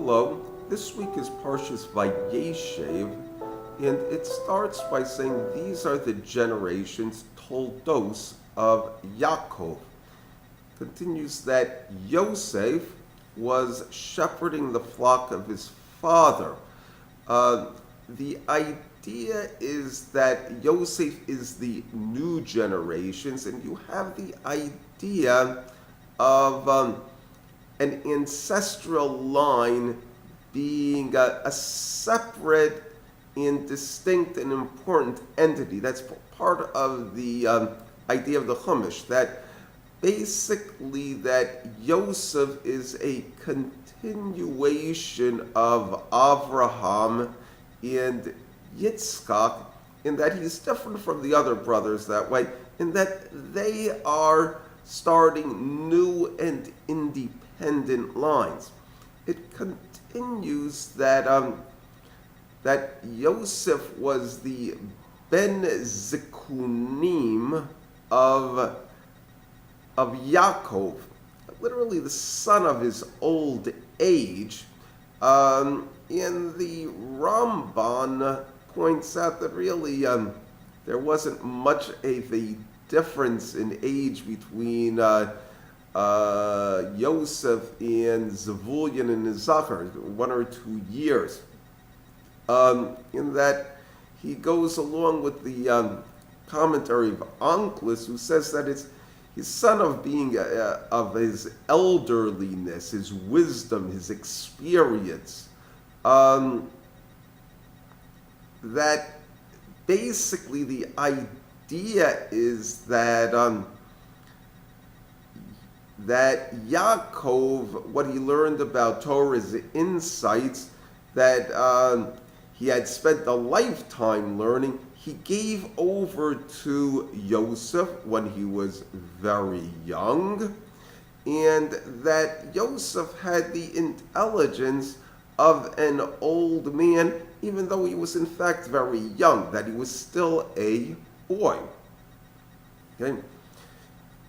Hello, this week is Parshas VaYayshev, and it starts by saying these are the generations toldos of Yaakov. Continues that Yoseph was shepherding the flock of his father. The idea is that Yoseph is the new generations, and you have the idea of an ancestral line being a separate and distinct and important entity. That's part of the idea of the Chumash, that basically that Yoseph is a continuation of Avraham and Yitzchak, in that he's different from the other brothers that way, in that they are starting new and independent lines. It continues that that Yoseph was the ben zikunim of Yaakov, literally the son of his old age. And the Ramban points out that really there wasn't much of a difference in age between Yoseph and Zevulun and Issachar, 1 or 2 years. In that he goes along with the commentary of Onkelos, who says that it's his son of being of his elderliness, his wisdom, his experience. That basically the idea is that that Yaakov, what he learned about Torah's insights, that he had spent a lifetime learning, he gave over to Yoseph when he was very young, and that Yoseph had the intelligence of an old man, even though he was in fact very young, that he was still a boy. Okay?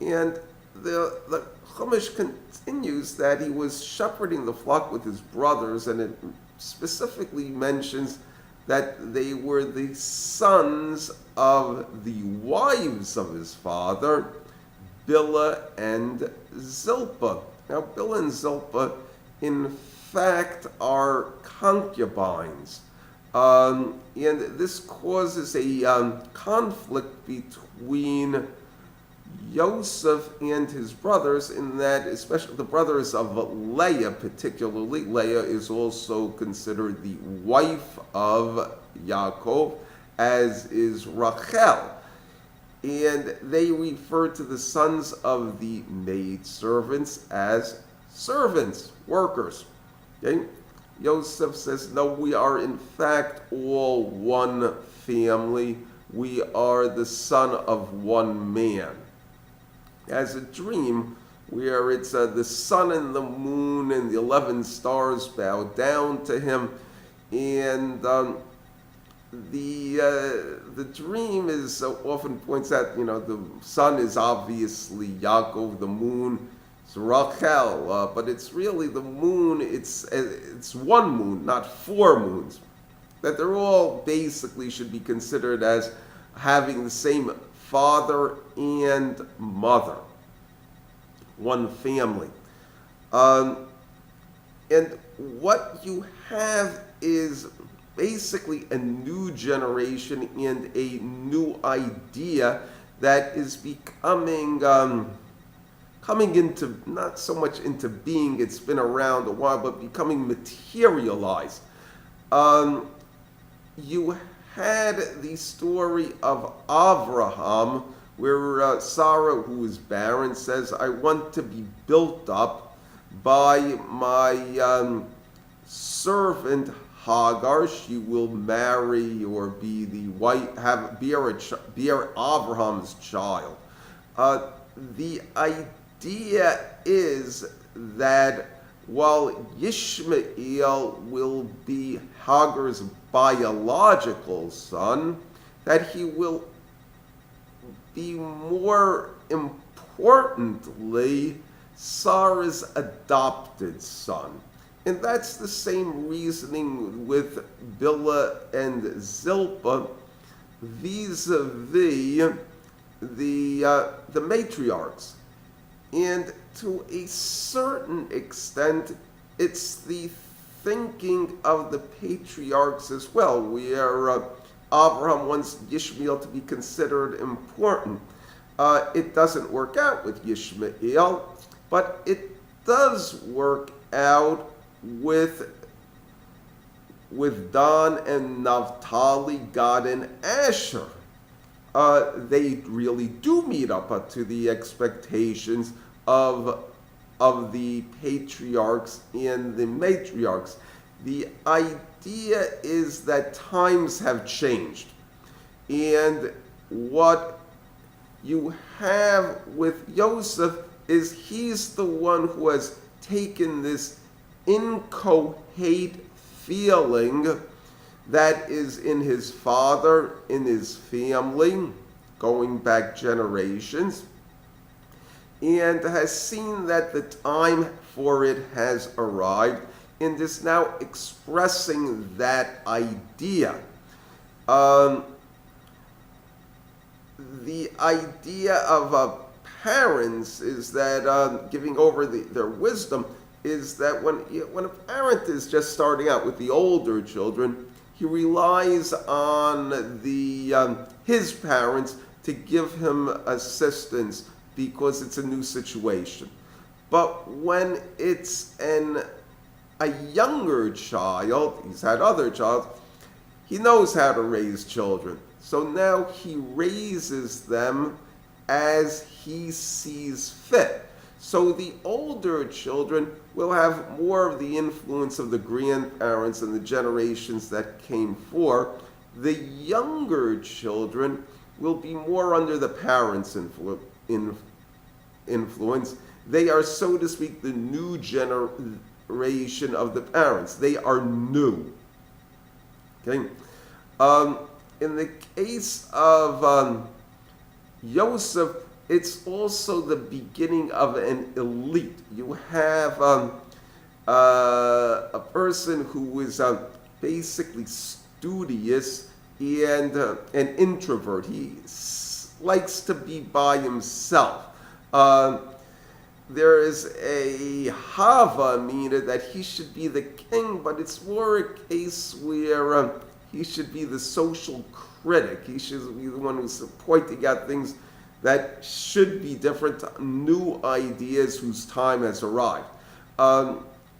And the Chumash continues that he was shepherding the flock with his brothers, and it specifically mentions that they were the sons of the wives of his father, Bilhah and Zilpah. Now, Bilhah and Zilpah, in fact, are concubines. And this causes a conflict between Yosef and his brothers, in that, especially the brothers of Leah particularly. Leah is also considered the wife of Yaakov, as is Rachel. And they refer to the sons of the maidservants as servants, workers. Okay? Yosef says, no, we are in fact all one family. We are the son of one man. As a dream where it's the sun and the moon and the 11 stars bow down to him, and the dream is often points out, the sun is obviously Yaakov, the moon is Rachel, but it's really the moon. It's one moon, not 4 moons. That they're all basically should be considered as having the same father and mother, one family. And what you have is basically a new generation and a new idea that is becoming, coming into, not so much into being, it's been around a while, but becoming materialized. You had the story of Avraham, where Sarah, who is barren, says, I want to be built up by my servant Hagar. She will marry or be the wife, bear Abraham's child. The idea is that while Yishmael will be Hagar's biological son, that he will be more importantly Sarah's adopted son. And that's the same reasoning with Bilhah and Zilpah vis-a-vis the matriarchs. And to a certain extent, it's the thinking of the patriarchs as well, where Abraham wants Ishmael to be considered important. It doesn't work out with Ishmael, but it does work out with Dan and Naphtali, Gad and Asher. They really do meet up to the expectations of the patriarchs and the matriarchs. The idea is that times have changed. And what you have with Yoseph is he's the one who has taken this incoherent feeling that is in his father, in his family, going back generations, and has seen that the time for it has arrived and is now expressing that idea. The idea of parents is that giving over their wisdom is that when a parent is just starting out with the older children, he relies on his parents to give him assistance because it's a new situation. But when it's a younger child, he's had other children, he knows how to raise children. So now he raises them as he sees fit. So the older children will have more of the influence of the grandparents and the generations that came before. The younger children will be more under the parents' influence. They are, so to speak, the new generation of the parents. They are new. Okay? In the case of Yoseph, it's also the beginning of an elite. You have a person who is basically studious and an introvert. He likes to be by himself. There is a Hava, meaning that he should be the king, but it's more a case where he should be the social critic. He should be the one who's pointing out things that should be different, new ideas whose time has arrived.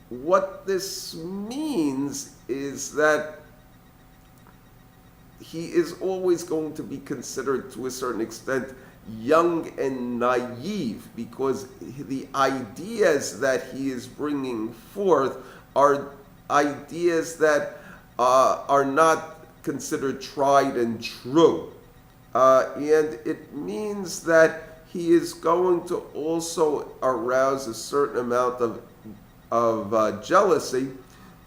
What this means is that he is always going to be considered, to a certain extent, young and naive, because the ideas that he is bringing forth are ideas that are not considered tried and true. And it means that he is going to also arouse a certain amount of jealousy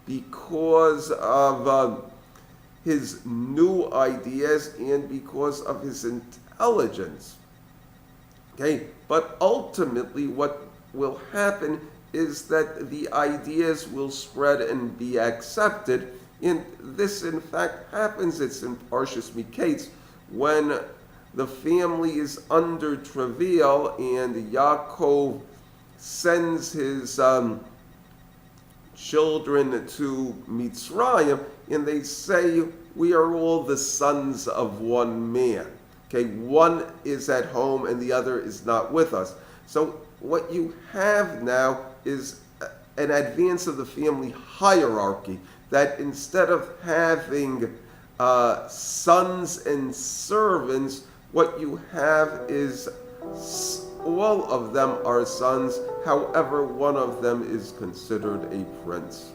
because of his new ideas and because of his intelligence. Okay, but ultimately what will happen is that the ideas will spread and be accepted. And this, in fact, happens. It's in Parshas Miketz, when the family is under travail and Yaakov sends his children to Mitzrayim, and they say, we are all the sons of one man. Okay, one is at home and the other is not with us. So what you have now is an advance of the family hierarchy, that instead of having sons and servants, what you have is all of them are sons, however one of them is considered a prince.